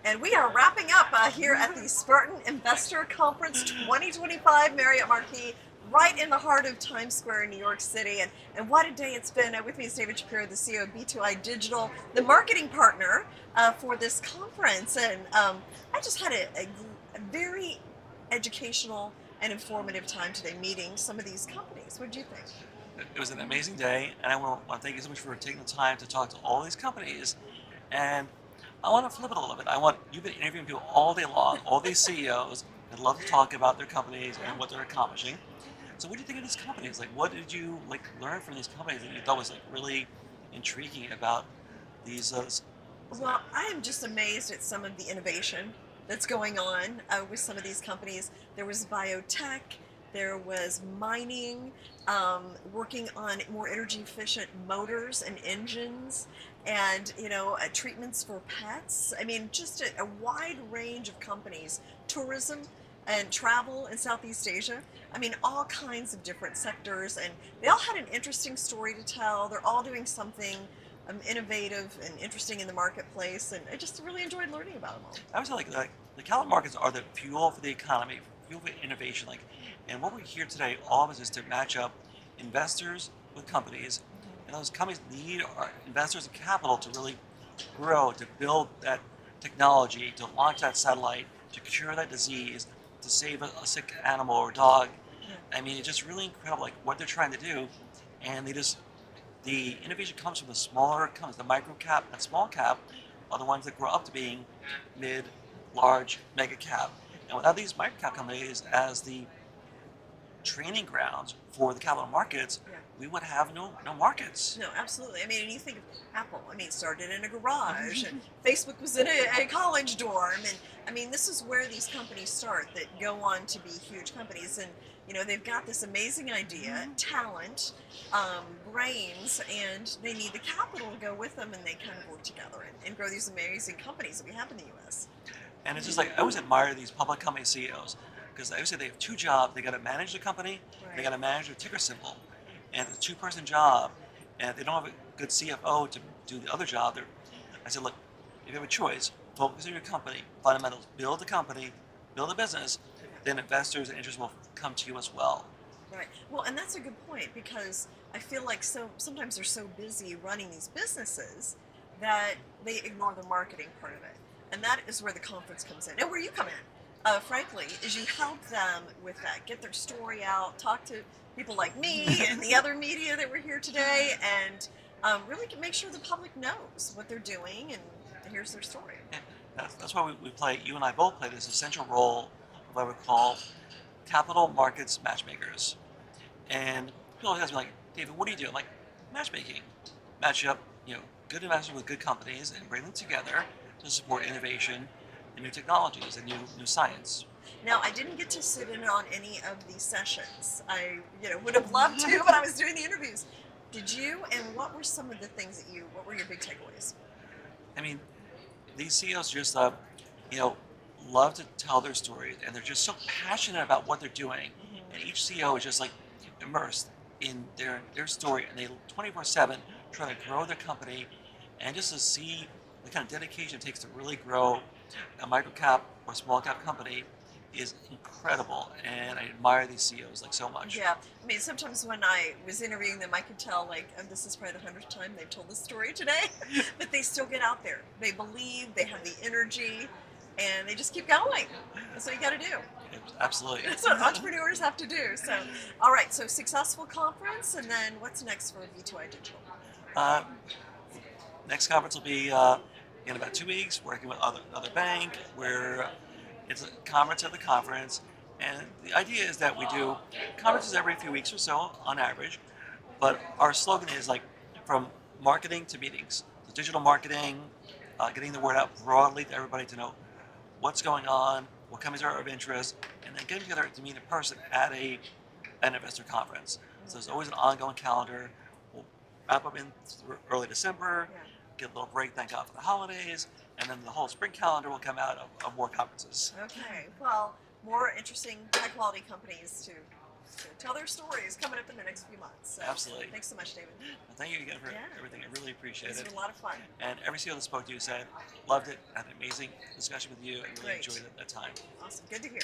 And we are wrapping up here at the Spartan Investor Conference 2025 Marriott Marquis, right in the heart of Times Square in New York City. And what a day it's been. With me is David Shapiro, the CEO of B2I Digital, the marketing partner for this conference. And I just had a very educational and informative time today meeting some of these companies. What did you think? It was an amazing day, and I want to thank you so much for taking the time to talk to all these companies. And I want to flip it a little bit. You've been interviewing people all day long, all these CEOs that love to talk about their companies and what they're accomplishing. So what do you think of these companies? Like, what did you learn from these companies that you thought was really intriguing about these? Well, I am just amazed at some of the innovation that's going on with some of these companies. There was biotech, there was mining, working on more energy efficient motors and engines, and treatments for pets. I mean, just a wide range of companies. Tourism and travel in Southeast Asia. I mean, all kinds of different sectors, and they all had an interesting story to tell. They're all doing something innovative and interesting in the marketplace, and I just really enjoyed learning about them all. I would say like the capital markets are the fuel for the economy, fuel for innovation. And what we're here today, all of us, is to match up investors with companies, and those companies need our investors and capital to really grow, to build that technology, to launch that satellite, to cure that disease, to save a sick animal or dog. I mean, it's just really incredible, what they're trying to do, and the innovation comes from the smaller companies, the micro cap and small cap are the ones that grow up to being mid, large, mega cap. And without these micro cap companies as the training grounds for the capital markets, we would have no markets. No, absolutely. I mean, and you think of Apple. I mean, it started in a garage, and Facebook was in a college dorm, and I mean, this is where these companies start that go on to be huge companies. And they've got this amazing idea, talent, brains, and they need the capital to go with them, and they kind of work together and grow these amazing companies that we have in the U.S. And it's just I always admire these public company CEOs, because I always say they have two jobs. They got to manage the company, and they got to manage their ticker symbol. And it's a two-person job, and if they don't have a good CFO to do the other job, I said, look, if you have a choice, focus on your company, fundamentals, build the company, build a business, then investors and interests will come to you as well. Right. Well, and that's a good point, because I feel like sometimes they're so busy running these businesses that they ignore the marketing part of it. And that is where the conference comes in, and where you come in. Frankly, is you help them with that, get their story out, talk to people like me and the other media that were here today, and really make sure the public knows what they're doing and here's their story. Yeah, that's why you and I both play this essential role of what we call capital markets matchmakers. And people always ask me, David, what do you do? I'm like, matchmaking. Match up, good investors with good companies and bring them together to support innovation and new technologies and new science. Now, I didn't get to sit in on any of these sessions. I, would have loved to, but I was doing the interviews. Did you? And what were some of the things what were your big takeaways? I mean, these CEOs just, love to tell their stories, and they're just so passionate about what they're doing. And each CEO is just immersed in their story, and they 24/7 try to grow their company, and just to see the kind of dedication it takes to really grow a micro cap or small cap company is incredible, and I admire these CEOs so much. Yeah, I mean, sometimes when I was interviewing them, I could tell this is probably the 100th time they've told this story today, but they still get out there. They believe, they have the energy, and they just keep going. That's what you got to do. Absolutely. That's what entrepreneurs have to do. So, all right, so successful conference, and then what's next for B2I Digital? Next conference will be in about 2 weeks, working with another bank, where it's a conference at the conference. And the idea is that we do conferences every few weeks or so on average, but our slogan is from marketing to meetings. So digital marketing, getting the word out broadly to everybody to know what's going on, what companies are of interest, and then getting together to meet in person at an investor conference. So there's always an ongoing calendar. We'll wrap up in early December, get a little break, thank God for the holidays, and then the whole spring calendar will come out of more conferences. Okay, well, more interesting, high-quality companies to to tell their stories coming up in the next few months. So, Absolutely. thanks so much, David. Well, thank you again for Yeah. everything. I really appreciate This it. was a lot of fun. And every CEO that spoke to you said, loved it, had an amazing discussion with you, and really Great. enjoyed that time. Awesome. Good to hear.